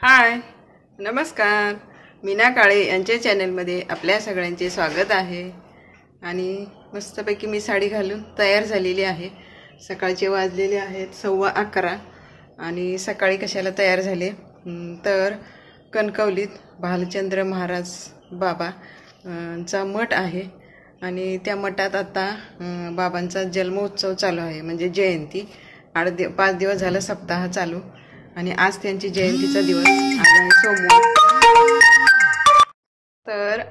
हाय, नमस्कार. मीना काळे यांच्या चॅनलमध्ये आपल्या सगळ्यांचे स्वागत आहे. आणि मस्तपैकी मी साडी घालून तयार झालेली आहे. सकाळचे वाजलेले आहेत 11:15 आणि सकाळी कशाला तयार झाले तर कणकवलीत भालचंद्र महाराज बाबा चा मठ आहे आणि त्या मठात आता बाबांचा जन्मोत्सव चालू आहे, म्हणजे जयंती. 5 दिवस झालं सप्ताह चालू आणि आज त्यांची जयंतीचा दिवस. आज आहे सोमवार, तर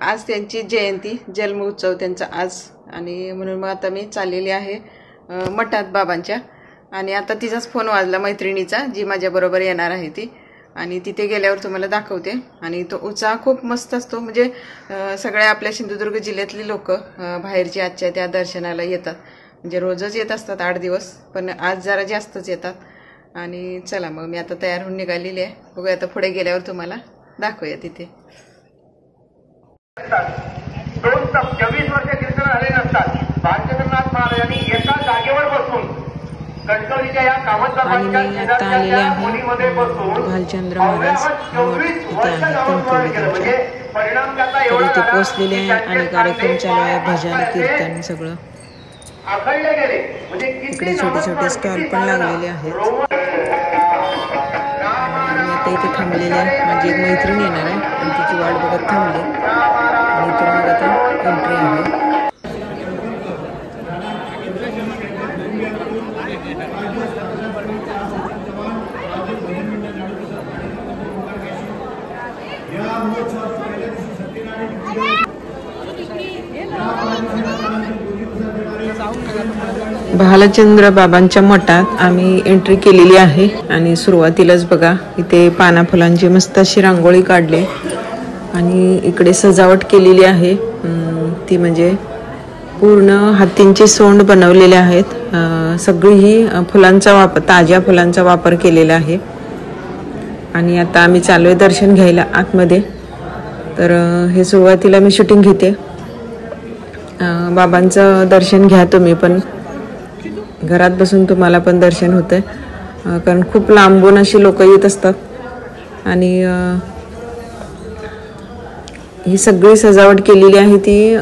आज त्यांची जयंती, जन्मोत्सव त्यांचा आज. आणि म्हणून मग आता मी चाललेली आहे मठात बाबांच्या. आणि आता तिचाच फोन वाजला, मैत्रिणीचा, जी माझ्याबरोबर येणार आहे ती. आणि तिथे गेल्यावर तुम्हाला दाखवते. आणि तो उत्साह खूप मस्त असतो, म्हणजे सगळ्या आपल्या सिंधुदुर्ग जिल्ह्यातली लोक बाहेरची आजच्या त्या दर्शनाला येतात. म्हणजे रोजच येत असतात 8 दिवस, पण आज जरा जास्तच येतात. आणि चला मग मी आता तयार होऊन निघालेली आहे. बघूया आता पुढे गेल्यावर तुम्हाला दाखवूया तिथे. 24 वर्ष कीर्तन झाले नसतात. भालचंद्रनाथ महाराजांनी एका जागेवर बसून कणकवलीच्या या कामतदारांच्या शेजारच्या मुलीमध्ये बसून भालचंद्र महाराज म्हणजे परिणाम त्याचा एवढा पोहोचलेले आहे आणि कार्यक्रम चालू आहे, भजन कीर्तन सगळं. आखडले गेले म्हणजे इकडे छोटे छोटे स्टॉल पण लागलेले आहेत. आता इथे थांबलेले आहे, माझी एक मैत्रीण येणार आहे आणि तिची वाट बघत थांबले. आणि इथून मग आता एंट्री आहे. भालचंद्र बाबांच्या मठात आम्ही एंट्री केलेली आहे. आणि सुरुवातीलाच बघा इथे पाना फुलांची मस्त अशी रांगोळी काढली आणि इकडे सजावट केलेली आहे. ती म्हणजे पूर्ण हत्तींचे सोंड बनवलेले आहेत. सगळी ही फुलांचा वापर, ताज्या फुलांचा वापर केलेला आहे. आणि आता आम्ही चालू आहे दर्शन घ्यायला आतमध्ये. तर हे सुरुवातीला मी शूटिंग घेते. बाबांचं दर्शन घ्या तुम्ही पण, घरात बसून तुम्हाला पण दर्शन होतंय, कारण खूप लांबून अशी लोक येत असतात. आणि ही सगळी सजावट केलेली आहे ती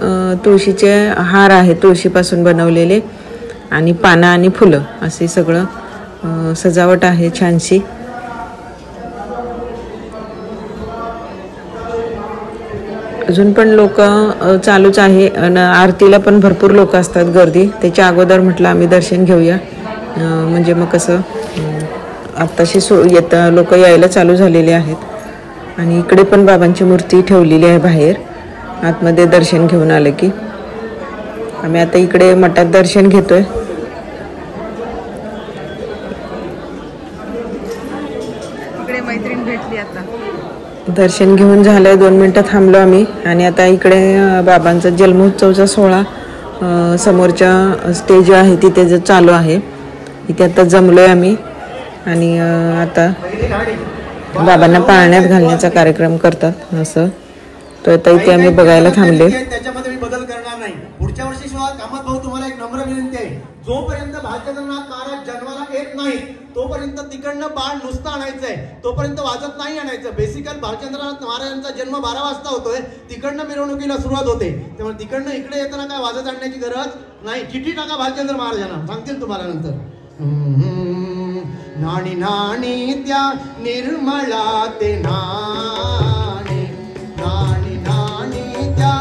तुळशीचे हार आहे, तुळशीपासून बनवलेले, आणि पानं आणि फुलं असे सगळं सजावट आहे छानशी. अजून पण लोक चालूच आहे. आरतीला पण भरपूर लोक असतात, गर्दी. त्याच्या अगोदर म्हटलं आम्ही दर्शन घेऊया, म्हणजे मग कसं आत्ताशी लोक यायला चालू झालेले आहेत. आणि इकडे पण बाबांची मूर्ती ठेवलेली आहे बाहेर, आतमध्ये दर्शन घेऊन आलं की. आम्ही आता इकडे मठात दर्शन घेतोय. इकडे मैत्रीण भेटली. आता दर्शन घेऊन झालंय, 2 मिनिटं थांबलो आम्ही. आणि आता इकडे बाबांचा जन्मोत्सवचा सोहळा समोरच्या स्टेज आहे तिथे जे चालू आहे, इथे आता जमलोय आम्ही. आणि आता बाबांना पाळण्यात घालण्याचा कार्यक्रम करतात असं, तो आता इथे आम्ही बघायला थांबले. त्याच्यामध्ये मी बदल करणार नाही. पुढच्या वर्षी शिवाय कामत भाऊ तुम्हाला एक नम्र विनंती आहे, जोपर्यंत भालचंद्रनाथ महाराज जन्माला येत नाही तोपर्यंत तिकडनं बाळ नुसतं आणायचंय, तोपर्यंत वाजत नाही आणायचं. बेसिकल भालचंद्रनाथ महाराजांचा जन्म 12 वाजता होतोय, तिकडनं मिरवणुकीला सुरुवात होते. त्यामुळे तिकडनं इकडे येताना काय वाजत आणण्याची गरज नाही. चिठ्ठी टाका भालचंद्र महाराजांना, सांगतील तुम्हाला नंतर. नाणी नाणी त्या निर्मळा ते नाणी, नाणी नाणी त्या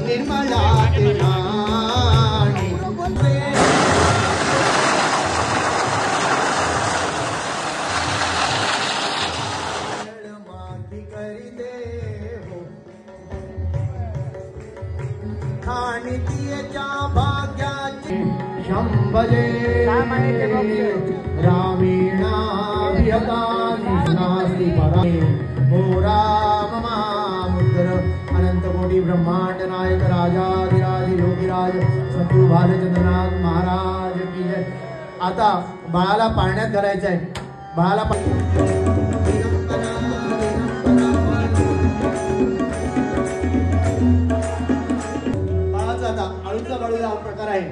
निर्मळा ते नाणी. आणि तिच्या भाग्याची शंभजे हो राम महामुद्र अनंत कोटी ब्रह्मांड नायक राजाधिराज योगीराज सद्गुरु भालचंद्रनाथ महाराज की जय. आता बाळाला पाळण्यात घालायचं आहे. बाळाला बाळाचा आता आळूचा बाळूचा प्रकार आहे.